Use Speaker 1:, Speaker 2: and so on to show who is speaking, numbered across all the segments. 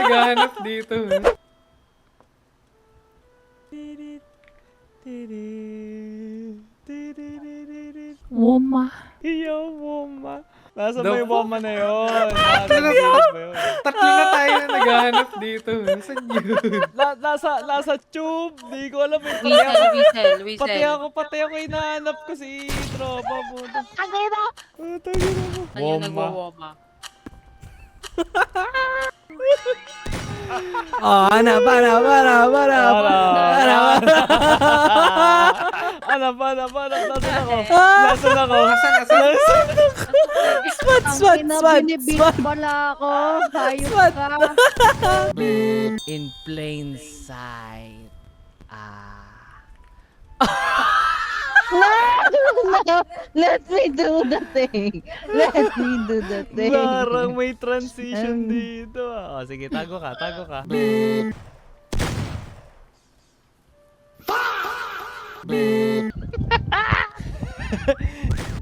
Speaker 1: naghahanap dito.
Speaker 2: Woma.
Speaker 3: Yo, Woma. Nasa
Speaker 1: The
Speaker 3: may Woma na yun.
Speaker 1: Tatlo na tayo na naghahanap dito. Saan yun?
Speaker 3: Nasa tube. Di ko alam.
Speaker 4: Whistle.
Speaker 3: Pati ako hinahanap ko si tropa mo.
Speaker 4: Tangina! Ayun, nagwawoma.
Speaker 2: Oh, hanap.
Speaker 3: Nasaan ako?
Speaker 2: Swat.
Speaker 4: Binibit pala ako. Hayop ka.
Speaker 2: In plain sight.
Speaker 4: Let me do the thing.
Speaker 3: Parang may transition dito. O, sige, tago ka.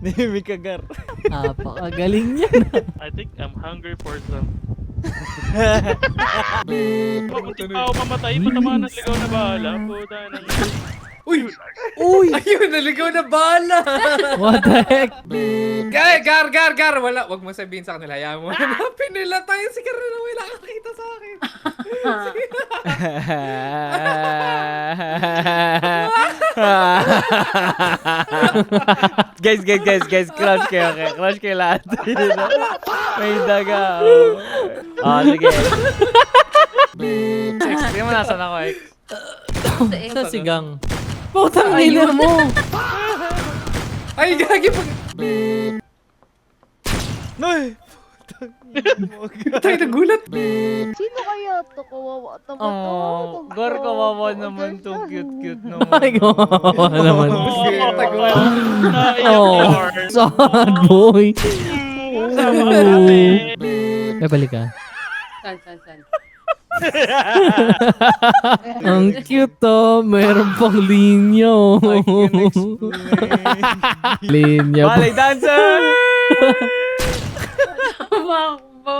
Speaker 3: Nahimik kagar.
Speaker 2: Napakagaling niya.
Speaker 5: I think I'm hungry for some. Mabuti pa ako mamatay, patamaan ng ligaw na bahala. Puta na.
Speaker 1: Uy! Ayun, naligaw na bala!
Speaker 2: What the heck?
Speaker 1: Gar! Wala, wag mo sabihin sa kanila. Hayaan mo. Hanapin nila tayo. Si Gar na may nakakita sa akin.
Speaker 3: Guys, crush kayo lahat. May daga. Sige. X, tingnan mo nasan ako, X.
Speaker 2: Sa sigang. Putang ina mo.
Speaker 1: Ay, gagi pag...
Speaker 3: Noy!
Speaker 1: Tayo nagulat.
Speaker 4: Sino kaya to? Kawawa naman to.
Speaker 3: Gar, kawawa naman to. Cute naman.
Speaker 2: Ay, kawawa naman.
Speaker 5: Oh.
Speaker 2: Sad boy. Ay, balik ka.
Speaker 4: San.
Speaker 2: Ang cute to. Meron pang linya. Linya pa.
Speaker 3: Ballet dancer!
Speaker 4: Tumakbo.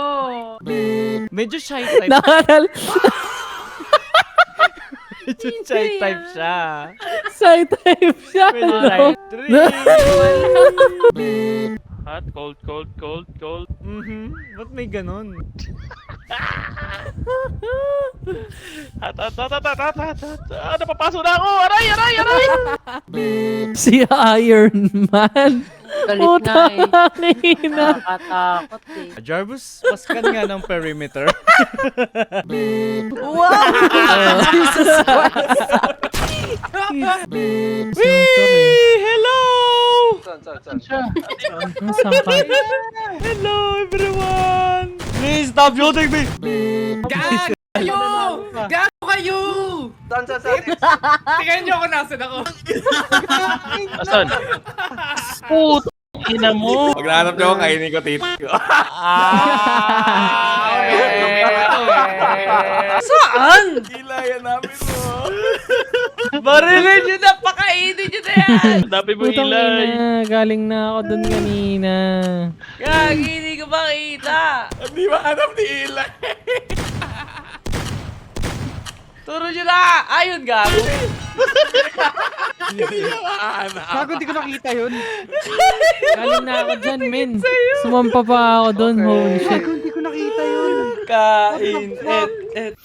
Speaker 3: Medyo shy type.
Speaker 2: Nakaral.
Speaker 3: Medyo shy type siya.
Speaker 2: Side type siya.
Speaker 3: Medyo shy.
Speaker 5: Hot, cold.
Speaker 3: Ba't may ganon?
Speaker 5: Hot. Napapasok na ako! Aray!
Speaker 2: Si Iron Man.
Speaker 4: Galit na eh.
Speaker 2: Kanina.
Speaker 4: Nakakatakot eh.
Speaker 3: Jarvis, paskan nga ng perimeter. Hello! Hello, everyone! Please stop shooting me!
Speaker 1: Gago kayo! Tingnan nyo ako nasan ako.
Speaker 5: Asan? Puto! Ina mo!
Speaker 1: Pag nahanap nyo ako, kainin ko tito.
Speaker 3: Saan? Gilayan namin mo. Barilin nyo na! Pakainin nyo na yan!
Speaker 5: Dabi mo
Speaker 2: Putang
Speaker 5: ilay!
Speaker 2: ina. Galing na ako dun kanina.
Speaker 3: Gagi, hindi ko makita!
Speaker 1: Hindi mahanap ni Ilay.
Speaker 3: Turo nyo na! Ayun, gago!
Speaker 1: Hindi ko nakita yun.
Speaker 2: Galing na ako dyan, men. Sumampa pa ako dun. Holy shit.
Speaker 1: Hindi ko nakita yun.
Speaker 3: Kain, et.